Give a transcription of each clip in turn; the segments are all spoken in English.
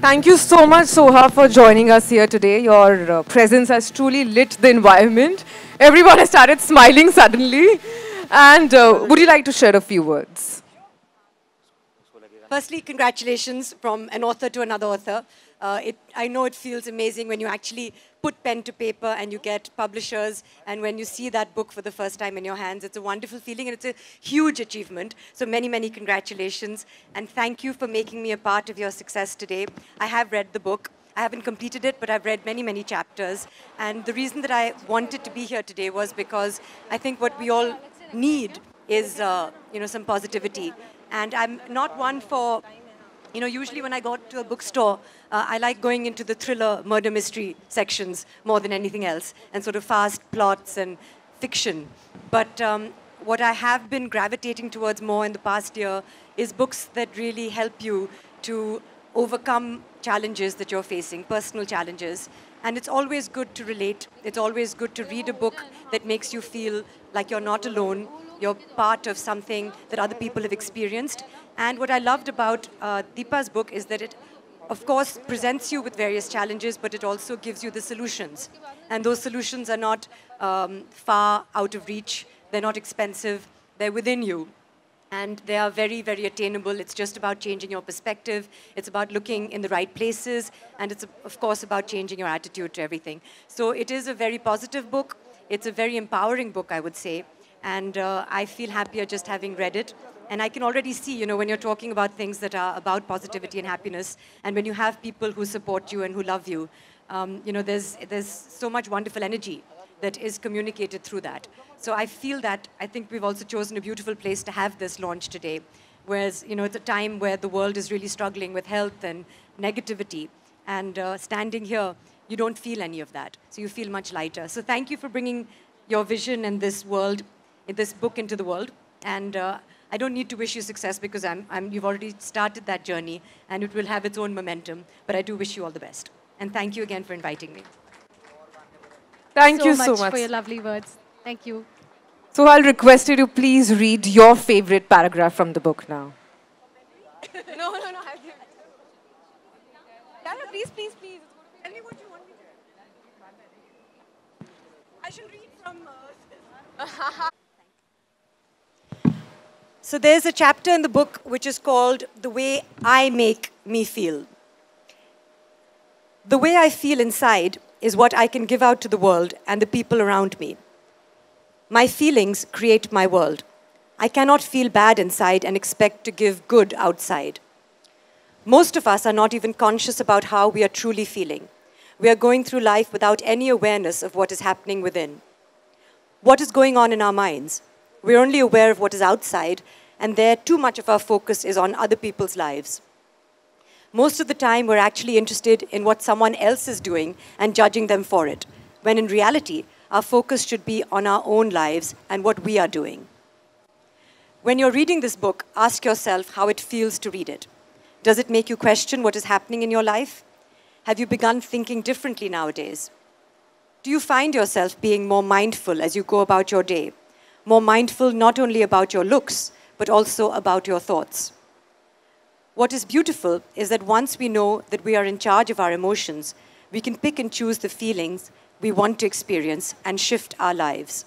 Thank you so much, Soha, for joining us here today. Your presence has truly lit the environment. Everyone has started smiling suddenly. And would you like to share a few words? Firstly, congratulations from an author to another author. I know it feels amazing when you actually put pen to paper and you get publishers, and when you see that book for the first time in your hands. It's a wonderful feeling and it's a huge achievement. So many, many congratulations. And thank you for making me a part of your success today. I have read the book. I haven't completed it, but I've read many, many chapters. And the reason that I wanted to be here today was because I think what we all need is some positivity. And I'm not one for, usually when I go to a bookstore, I like going into the thriller murder mystery sections more than anything else, and sort of fast plots and fiction. But what I have been gravitating towards more in the past year is books that really help you to overcome challenges that you're facing, personal challenges. And it's always good to relate. It's always good to read a book that makes you feel like you're not alone. You're part of something that other people have experienced. And what I loved about Deepa's book is that it, of course, presents you with various challenges, but it also gives you the solutions. And those solutions are not far out of reach. They're not expensive. They're within you. And they are very, very attainable. It's just about changing your perspective. It's about looking in the right places. And it's, of course, about changing your attitude to everything. So it is a very positive book. It's a very empowering book, I would say. And I feel happier just having read it. And I can already see, when you're talking about things that are about positivity and happiness, and when you have people who support you and who love you, there's so much wonderful energy that is communicated through that. So I feel that I think we've also chosen a beautiful place to have this launch today, whereas, it's a time where the world is really struggling with health and negativity. And standing here, you don't feel any of that. So you feel much lighter. So thank you for bringing your vision and this book into the world. And I don't need to wish you success because you've already started that journey and it will have its own momentum. But I do wish you all the best. And thank you again for inviting me. Thank you so much for your lovely words. Thank you. So I'll request you to please read your favorite paragraph from the book now. No. Please. Tell me what you want me to. I should read from... So there's a chapter in the book which is called The Way I Make Me Feel. The way I feel inside is what I can give out to the world and the people around me. My feelings create my world. I cannot feel bad inside and expect to give good outside. Most of us are not even conscious about how we are truly feeling. We are going through life without any awareness of what is happening within. What is going on in our minds? We're only aware of what is outside, and there too much of our focus is on other people's lives. Most of the time, we're actually interested in what someone else is doing and judging them for it, when in reality, our focus should be on our own lives and what we are doing. When you're reading this book, ask yourself how it feels to read it. Does it make you question what is happening in your life? Have you begun thinking differently nowadays? Do you find yourself being more mindful as you go about your day? More mindful not only about your looks, but also about your thoughts. What is beautiful is that once we know that we are in charge of our emotions, we can pick and choose the feelings we want to experience and shift our lives.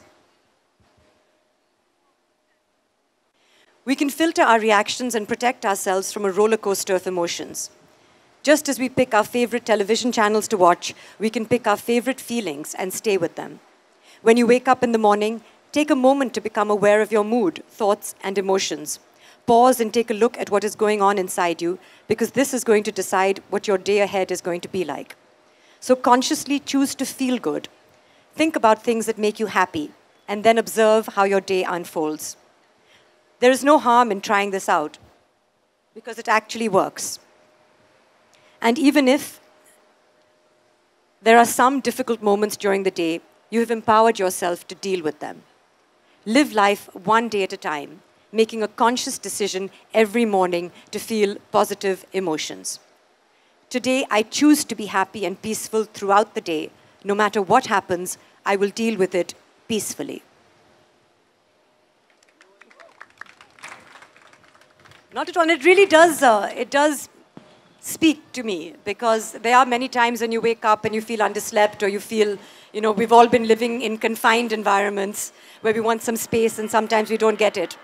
We can filter our reactions and protect ourselves from a roller coaster of emotions. Just as we pick our favorite television channels to watch, we can pick our favorite feelings and stay with them. When you wake up in the morning, take a moment to become aware of your mood, thoughts, and emotions. Pause and take a look at what is going on inside you, because this is going to decide what your day ahead is going to be like. So consciously choose to feel good. Think about things that make you happy, and then observe how your day unfolds. There is no harm in trying this out, because it actually works. And even if there are some difficult moments during the day, you have empowered yourself to deal with them. Live life one day at a time, making a conscious decision every morning to feel positive emotions. Today, I choose to be happy and peaceful throughout the day. No matter what happens, I will deal with it peacefully. Not at all. It really does, speak to me, because there are many times when you wake up and you feel underslept, or you feel, you know, we've all been living in confined environments where we want some space and sometimes we don't get it.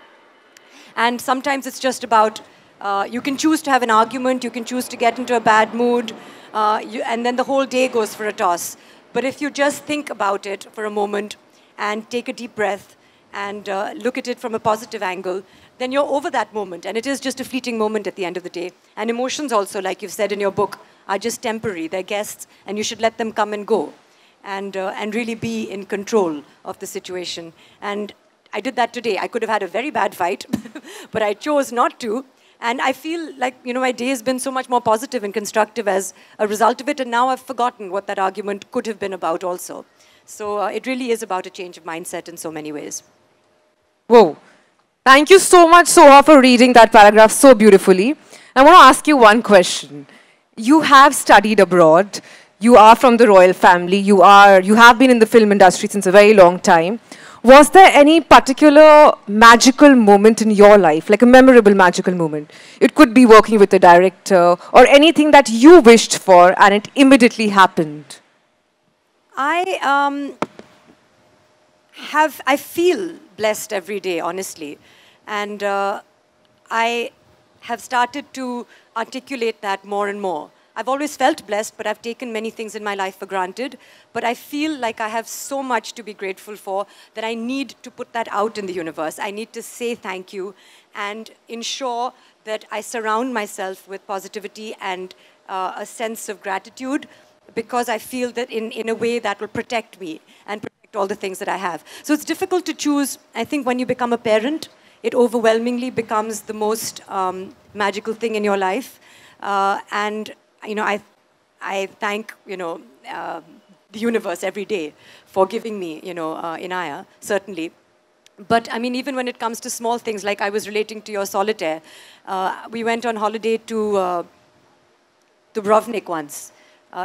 And sometimes it's just about, you can choose to have an argument, you can choose to get into a bad mood, and then the whole day goes for a toss. But if you just think about it for a moment and take a deep breath and look at it from a positive angle, then you're over that moment. And it is just a fleeting moment at the end of the day. And emotions also, like you've said in your book, are just temporary. They're guests, and you should let them come and go and really be in control of the situation. And I did that today. I could have had a very bad fight, but I chose not to. And I feel like, you know, my day has been so much more positive and constructive as a result of it. And now I've forgotten what that argument could have been about also. So it really is about a change of mindset in so many ways. Whoa. Thank you so much, Soha, for reading that paragraph so beautifully. I want to ask you one question. You have studied abroad. You are from the royal family. You have been in the film industry since a very long time. Was there any particular magical moment in your life, like a memorable magical moment? It could be working with a director or anything that you wished for and it immediately happened. I feel blessed every day, honestly. And I have started to articulate that more and more. I've always felt blessed, but I've taken many things in my life for granted. But I feel like I have so much to be grateful for that I need to put that out in the universe. I need to say thank you and ensure that I surround myself with positivity and a sense of gratitude, because I feel that in a way that will protect me and protect all the things that I have. So it's difficult to choose. I think when you become a parent, it overwhelmingly becomes the most magical thing in your life. And you know, I thank, you know, the universe every day for giving me, you know, Inaya, certainly. But I mean, even when it comes to small things, like I was relating to your solitaire, we went on holiday to Dubrovnik once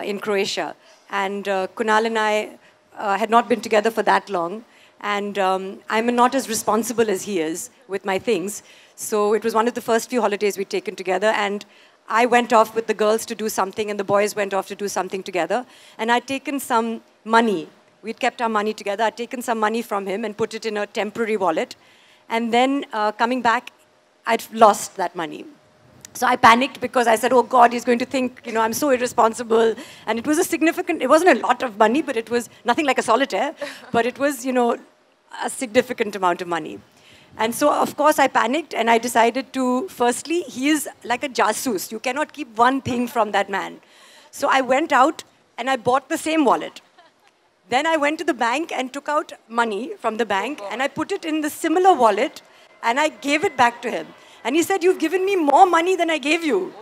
in Croatia. And Kunal and I had not been together for that long. And I'm not as responsible as he is with my things. So it was one of the first few holidays we'd taken together. And I went off with the girls to do something, and the boys went off to do something together. And I'd taken some money. We'd kept our money together. I'd taken some money from him and put it in a temporary wallet. And then coming back, I'd lost that money. So I panicked because I said, oh God, he's going to think, you know, I'm so irresponsible. And it was a significant, it wasn't a lot of money, but it was nothing like a solitaire. But it was, you know, a significant amount of money. And so, of course, I panicked and I decided to, firstly, he is like a jasoos. You cannot keep one thing from that man. So I went out and I bought the same wallet. Then I went to the bank and took out money from the bank and I put it in the similar wallet and I gave it back to him. And he said, you've given me more money than I gave you.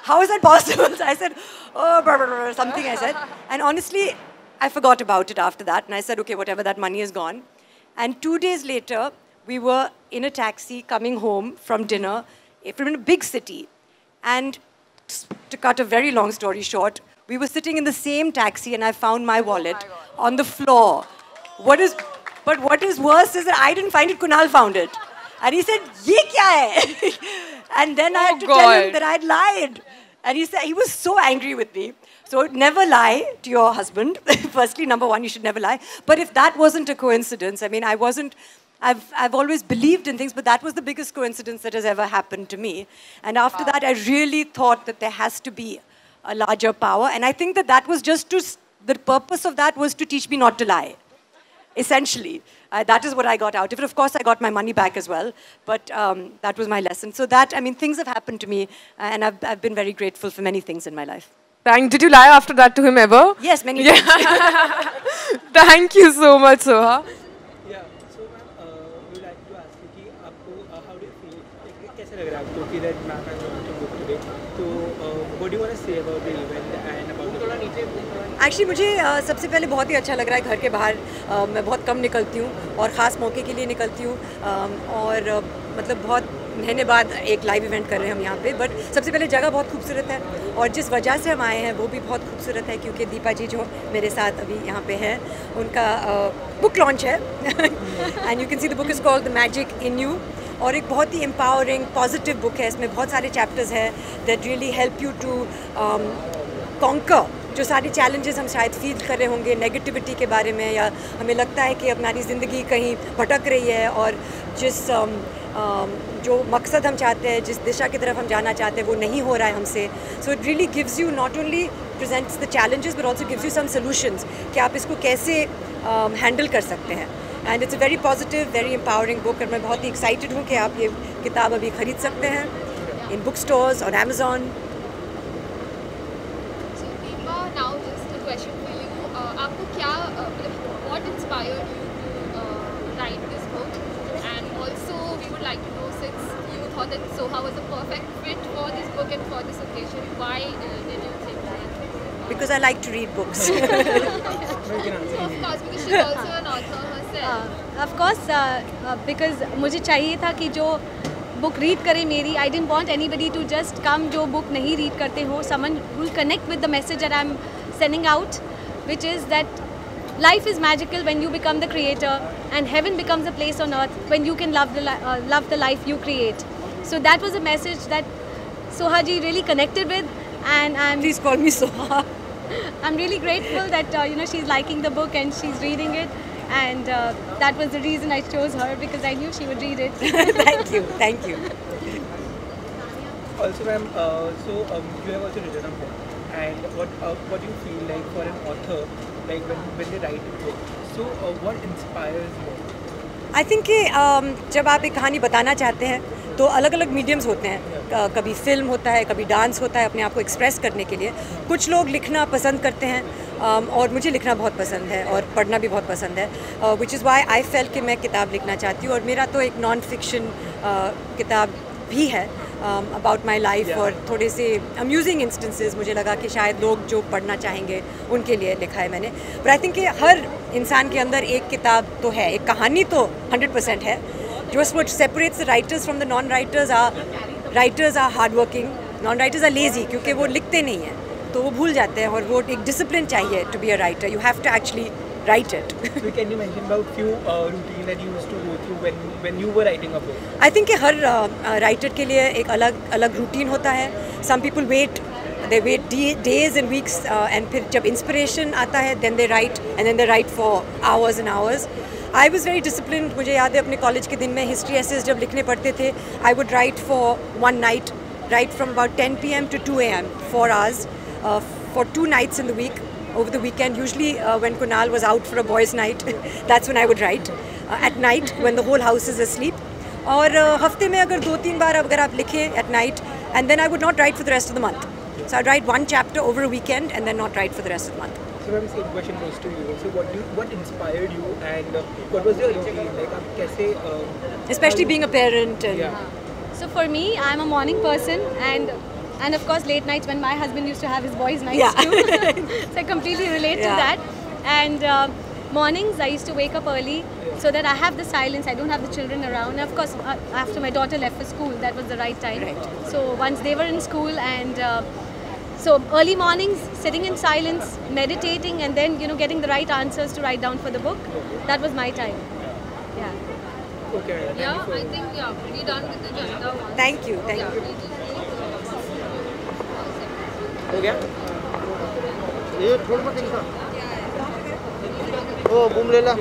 How is that possible? So I said, oh, blah, blah, blah, something I said. And honestly, I forgot about it after that. And I said, okay, whatever, that money is gone. And 2 days later, we were in a taxi coming home from dinner from a big city. And to cut a very long story short, we were sitting in the same taxi and I found my wallet on the floor. But what is worse is that I didn't find it, Kunal found it. And he said, ye kya hai? And then I had to tell him that I'd lied. And he said, he was so angry with me. So never lie to your husband. Firstly, number one, you should never lie. But if that wasn't a coincidence, I mean, I've always believed in things, but that was the biggest coincidence that has ever happened to me. And after that, I really thought that there has to be a larger power. And I think that that was just the purpose of that was to teach me not to lie. Essentially, that is what I got out of it. Of course, I got my money back as well, but that was my lesson. So that, I mean, things have happened to me, and I've been very grateful for many things in my life. Did you lie after that to him ever? Yes, many times. Thank you so much, Soha. Yeah, so ma'am, we would like to ask you कि आपको how do you feel? like, कैसा लग रहा है आपको कि that ma'am has launched a book today? So what do you want to say about the event and about the actually मुझे सबसे पहले बहुत ही अच्छा लग रहा है घर के बाहर मैं बहुत कम निकलती हूँ और ख़ास मौके के लिए निकलती हूँ और मतलब बहुत महीने बाद एक लाइव इवेंट कर रहे हैं हम यहाँ पे बट सबसे पहले जगह बहुत खूबसूरत है और जिस वजह से हम आए हैं वो भी बहुत खूबसूरत है क्योंकि दीपा जी जो मेरे साथ अभी यहाँ पे हैं उनका बुक लॉन्च है and you can see the book is called the magic in you और एक बहुत ही एम्पावरिंग पॉजिटिव बुक है. इसमें बहुत सारे चैप्टर्स हैं that really help you to conquer जो सारे चैलेंजेस हम शायद फील कर रहे होंगे नेगेटिविटी के बारे में, या हमें लगता है कि हमारी ज़िंदगी कहीं भटक रही है और जिस जो मकसद हम चाहते हैं, जिस दिशा की तरफ हम जाना चाहते हैं वो नहीं हो रहा है हमसे. So it really gives you not only presents the challenges but also gives you some solutions कि आप इसको कैसे हैंडल कर सकते हैं. And it's a very positive very empowering book और मैं बहुत ही एक्साइटेड हूँ कि आप ये किताब अभी ख़रीद सकते हैं इन बुक स्टोर्स और Amazon. Now just a question for you. आपको क्या what inspired you to write this book? And also we would like to know, since you thought that Soha was a perfect fit for this book and for this occasion, why did you think that? Because I like to read books. So of course, because she's also an author herself. Of course, because मुझे चाहिए था कि जो book read करे मेरी, I didn't want anybody to just come जो book नहीं read करते हो. Someone will connect with the message that I am sending out, which is that life is magical when you become the creator, and heaven becomes a place on earth when you can love the life you create. So that was a message that Soha ji really connected with, and Please call me Soha. I'm really grateful that she's liking the book and she's reading it. And that was the reason I chose her, because I knew she would read it. Thank you. Also, ma'am, so you have also written a book, and what do you feel like for an author, like when they write a book? So what inspires you? I think कि जब आप एक कहानी बताना चाहते हैं तो अलग अलग मीडियम्स होते हैं. कभी फिल्म होता है, कभी डांस होता है, अपने आप को एक्सप्रेस करने के लिए. कुछ लोग लिखना पसंद करते हैं और मुझे लिखना बहुत पसंद है और पढ़ना भी बहुत पसंद है, which is why I fail कि मैं किताब लिखना चाहती हूँ. और मेरा तो एक नॉन फिक्शन किताब भी है अबाउट माई लाइफ और थोड़े से अम्यूजिंग इंस्टेंसेस मुझे लगा कि शायद लोग जो पढ़ना चाहेंगे उनके लिए लिखा है मैंने. बट आई थिंक कि हर इंसान के अंदर एक किताब तो है, एक कहानी तो 100% है. Just what separates the writers from the non-writers are writers are hardworking, non-writers are lazy क्योंकि वो लिखते नहीं हैं तो वो भूल जाते हैं, और वो एक डिसिप्लिन चाहिए to be a writer. You have to actually write it. So can you mention about few routine that you used to go through when you were writing a book? I think कि हर writer के लिए एक अलग routine होता है. Some people wait days and weeks and फिर जब inspiration आता है then they write, and then they write for hours and hours. I was very disciplined. मुझे याद है अपने कॉलेज के दिन में हिस्ट्री एसेस जब लिखने पड़ते थे, I would write for one night, write from about 10 p.m. to 2 a.m. 4 hours for 2 nights in the week. Over the weekend, usually when Kunal was out for a boys' night, that's when I would write. At night, when the whole house is asleep. और हफ्ते में अगर 2-3 बार अगर आप लिखें at night, and then I would not write for the rest of the month. So I'd write one chapter over a weekend and then not write for the rest of the month. So ma'am, same question goes to you. So what inspired you, and what was your routine? Like आप कैसे Especially being a parent and So for me, I'm a morning person, and of course late nights when my husband used to have his boys' nights too. So I completely relate to that. And mornings I used to wake up early so that I have the silence. I don't have the children around. Of course, after my daughter left for school, that was the right time. So once they were in school, and so early mornings, sitting in silence, meditating, and then getting the right answers to write down for the book. That was my time. Yeah. Okay. Yeah, I think we're done with the agenda once. Thank you. हो गया ये छोड़ मत इनका ओ boom ले ला